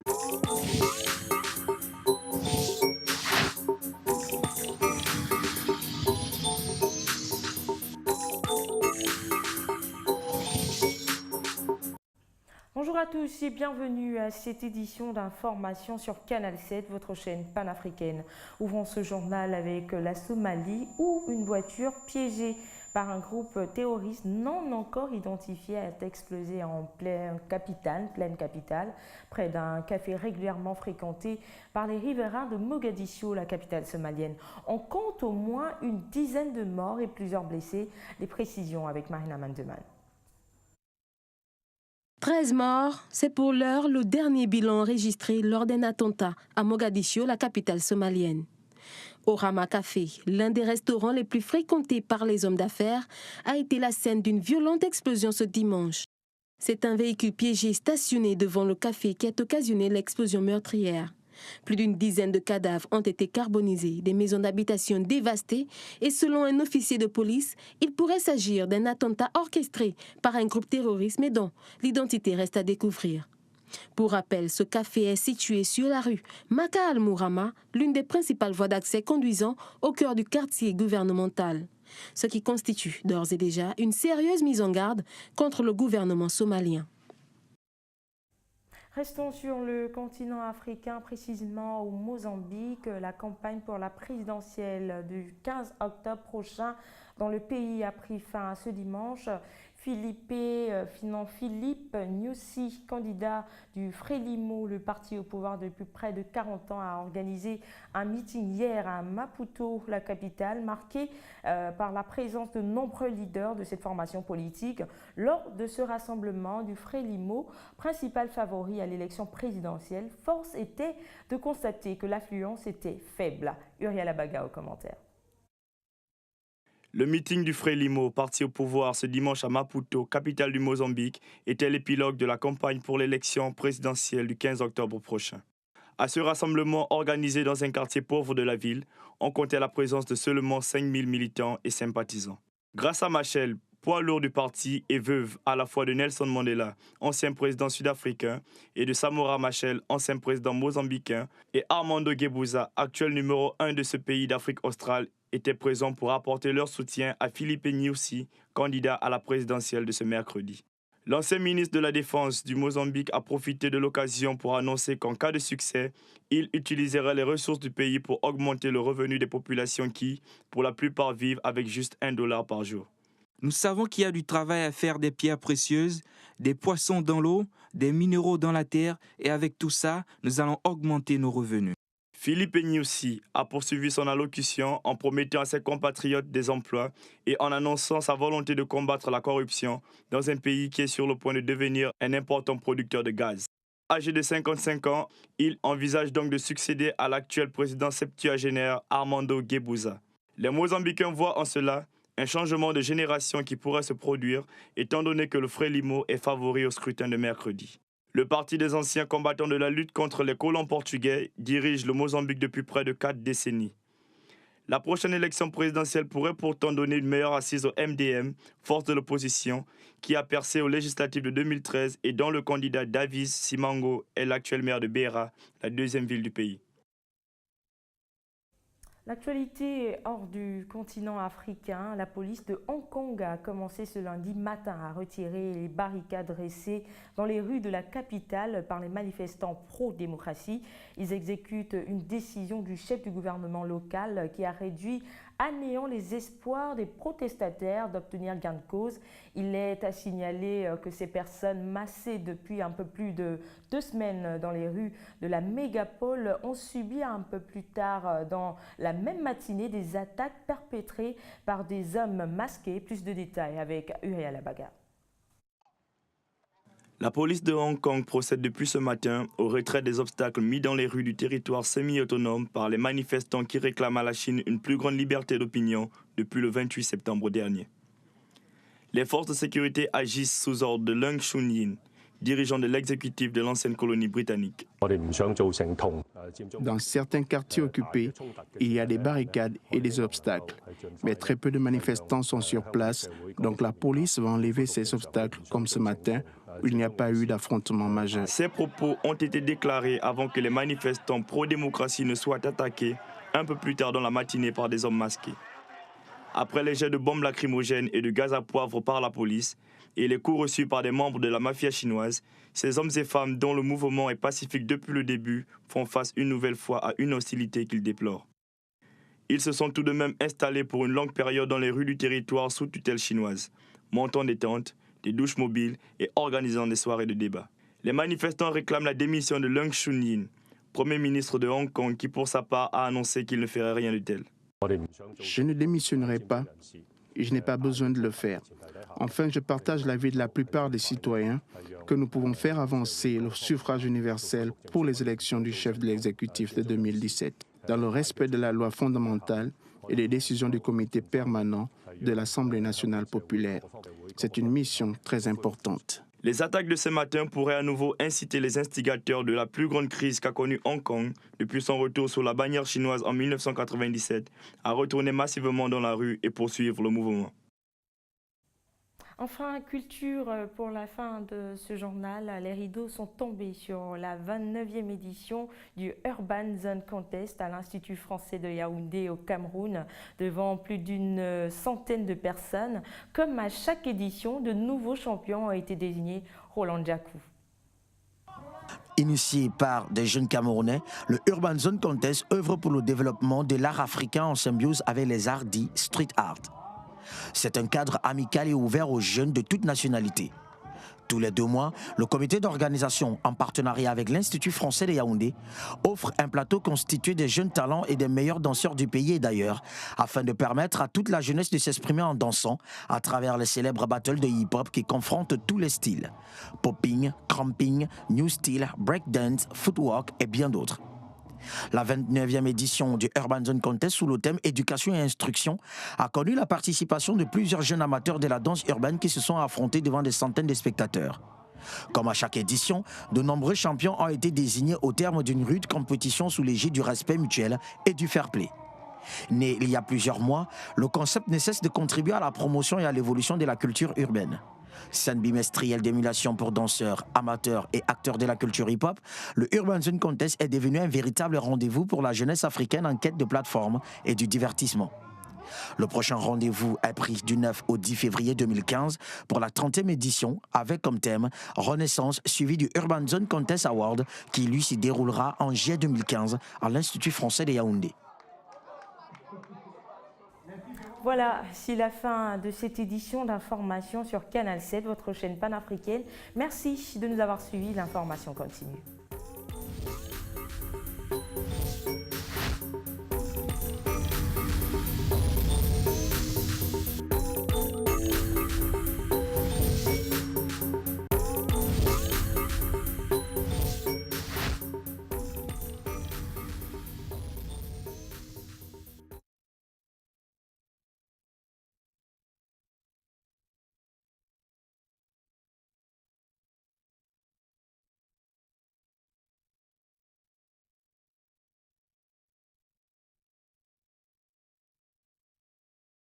Bonjour à tous et bienvenue à cette édition d'information sur Canal 7, votre chaîne panafricaine. Ouvrons ce journal avec la Somalie où une voiture piégée par un groupe terroriste non encore identifié a explosé en pleine capitale, près d'un café régulièrement fréquenté par les riverains de Mogadiscio, la capitale somalienne. On compte au moins une dizaine de morts et plusieurs blessés. Les précisions avec Marina Mandeman. 13 morts, c'est pour l'heure le dernier bilan enregistré lors d'un attentat à Mogadiscio, la capitale somalienne. Au Rama Café, l'un des restaurants les plus fréquentés par les hommes d'affaires, a été la scène d'une violente explosion ce dimanche. C'est un véhicule piégé stationné devant le café qui a occasionné l'explosion meurtrière. Plus d'une dizaine de cadavres ont été carbonisés, des maisons d'habitation dévastées et selon un officier de police, il pourrait s'agir d'un attentat orchestré par un groupe terroriste mais dont l'identité reste à découvrir. Pour rappel, ce café est situé sur la rue Maka Al-Mourama, l'une des principales voies d'accès conduisant au cœur du quartier gouvernemental, ce qui constitue d'ores et déjà une sérieuse mise en garde contre le gouvernement somalien. Restons sur le continent africain, précisément au Mozambique. La campagne pour la présidentielle du 15 octobre prochain dans le pays a pris fin ce dimanche. Philippe Nyusi, candidat du Frelimo, le parti au pouvoir depuis près de 40 ans, a organisé un meeting hier à Maputo, la capitale, marqué par la présence de nombreux leaders de cette formation politique. Lors de ce rassemblement du Frelimo, principal favori à l'élection présidentielle, force était de constater que l'affluence était faible. Uriel Abaga au commentaire. Le meeting du Frelimo, parti au pouvoir ce dimanche à Maputo, capitale du Mozambique, était l'épilogue de la campagne pour l'élection présidentielle du 15 octobre prochain. À ce rassemblement organisé dans un quartier pauvre de la ville, on comptait la présence de seulement 5000 militants et sympathisants. Grâce à Machel, poids lourd du parti et veuve à la fois de Nelson Mandela, ancien président sud-africain, et de Samora Machel, ancien président mozambicain, et Armando Guebuza, actuel numéro 1 de ce pays d'Afrique australe, étaient présents pour apporter leur soutien à Philippe Nyusi, candidat à la présidentielle de ce mercredi. L'ancien ministre de la Défense du Mozambique a profité de l'occasion pour annoncer qu'en cas de succès, il utiliserait les ressources du pays pour augmenter le revenu des populations qui, pour la plupart, vivent avec juste $1 par jour. Nous savons qu'il y a du travail à faire, des pierres précieuses, des poissons dans l'eau, des minéraux dans la terre, et avec tout ça, nous allons augmenter nos revenus. Philippe Nyusi a poursuivi son allocution en promettant à ses compatriotes des emplois et en annonçant sa volonté de combattre la corruption dans un pays qui est sur le point de devenir un important producteur de gaz. Âgé de 55 ans, il envisage donc de succéder à l'actuel président septuagénaire Armando Guebuza. Les Mozambicains voient en cela un changement de génération qui pourrait se produire étant donné que le Frelimo est favori au scrutin de mercredi. Le parti des anciens combattants de la lutte contre les colons portugais dirige le Mozambique depuis près de 4 décennies. La prochaine élection présidentielle pourrait pourtant donner une meilleure assise au MDM, force de l'opposition, qui a percé aux législatives de 2013 et dont le candidat Davis Simango est l'actuel maire de Beira, la deuxième ville du pays. L'actualité hors du continent africain, la police de Hong Kong a commencé ce lundi matin à retirer les barricades dressées dans les rues de la capitale par les manifestants pro-démocratie. Ils exécutent une décision du chef du gouvernement local qui a réduit à néant les espoirs des protestataires d'obtenir gain de cause. Il est à signaler que ces personnes massées depuis un peu plus de 2 semaines dans les rues de la mégapole ont subi un peu plus tard dans la même matinée des attaques perpétrées par des hommes masqués. Plus de détails avec Uriel Abaga. La police de Hong Kong procède depuis ce matin au retrait des obstacles mis dans les rues du territoire semi-autonome par les manifestants qui réclament à la Chine une plus grande liberté d'opinion depuis le 28 septembre dernier. Les forces de sécurité agissent sous ordre de Leung Chun-yin, dirigeant de l'exécutif de l'ancienne colonie britannique. Dans certains quartiers occupés, il y a des barricades et des obstacles, mais très peu de manifestants sont sur place, donc la police va enlever ces obstacles comme ce matin où il n'y a pas eu d'affrontement majeur. Ces propos ont été déclarés avant que les manifestants pro-démocratie ne soient attaqués un peu plus tard dans la matinée par des hommes masqués. Après les jets de bombes lacrymogènes et de gaz à poivre par la police et les coups reçus par des membres de la mafia chinoise, ces hommes et femmes dont le mouvement est pacifique depuis le début font face une nouvelle fois à une hostilité qu'ils déplorent. Ils se sont tout de même installés pour une longue période dans les rues du territoire sous tutelle chinoise, montant des tentes, des douches mobiles et organisant des soirées de débat. Les manifestants réclament la démission de Leung Chun-Ying, Premier ministre de Hong Kong, qui pour sa part a annoncé qu'il ne ferait rien de tel. Je ne démissionnerai pas et je n'ai pas besoin de le faire. Enfin, je partage l'avis de la plupart des citoyens que nous pouvons faire avancer le suffrage universel pour les élections du chef de l'exécutif de 2017, dans le respect de la loi fondamentale et des décisions du comité permanent de l'Assemblée nationale populaire. C'est une mission très importante. Les attaques de ce matin pourraient à nouveau inciter les instigateurs de la plus grande crise qu'a connue Hong Kong depuis son retour sous la bannière chinoise en 1997 à retourner massivement dans la rue et poursuivre le mouvement. Enfin, culture pour la fin de ce journal. Les rideaux sont tombés sur la 29e édition du Urban Zone Contest à l'Institut français de Yaoundé au Cameroun, devant plus d'une centaine de personnes. Comme à chaque édition, de nouveaux champions ont été désignés. Roland Djakou. Initié par des jeunes Camerounais, le Urban Zone Contest œuvre pour le développement de l'art africain en symbiose avec les arts dits street art. C'est un cadre amical et ouvert aux jeunes de toute nationalité. Tous les 2 mois, le comité d'organisation, en partenariat avec l'Institut français de Yaoundé, offre un plateau constitué des jeunes talents et des meilleurs danseurs du pays et d'ailleurs, afin de permettre à toute la jeunesse de s'exprimer en dansant à travers les célèbres battles de hip-hop qui confrontent tous les styles. Popping, cramping, new style, breakdance, footwork et bien d'autres. La 29e édition du Urban Zone Contest sous le thème éducation et instruction a connu la participation de plusieurs jeunes amateurs de la danse urbaine qui se sont affrontés devant des centaines de spectateurs. Comme à chaque édition, de nombreux champions ont été désignés au terme d'une rude compétition sous l'égide du respect mutuel et du fair play. Né il y a plusieurs mois, le concept ne cesse de contribuer à la promotion et à l'évolution de la culture urbaine. Scène bimestrielle d'émulation pour danseurs, amateurs et acteurs de la culture hip-hop, le Urban Zone Contest est devenu un véritable rendez-vous pour la jeunesse africaine en quête de plateforme et du divertissement. Le prochain rendez-vous est pris du 9 au 10 février 2015 pour la 30e édition avec comme thème Renaissance suivi du Urban Zone Contest Award qui lui s'y déroulera en juillet 2015 à l'Institut français de Yaoundé. Voilà, c'est la fin de cette édition d'information sur Canal 7, votre chaîne panafricaine. Merci de nous avoir suivis. L'information continue.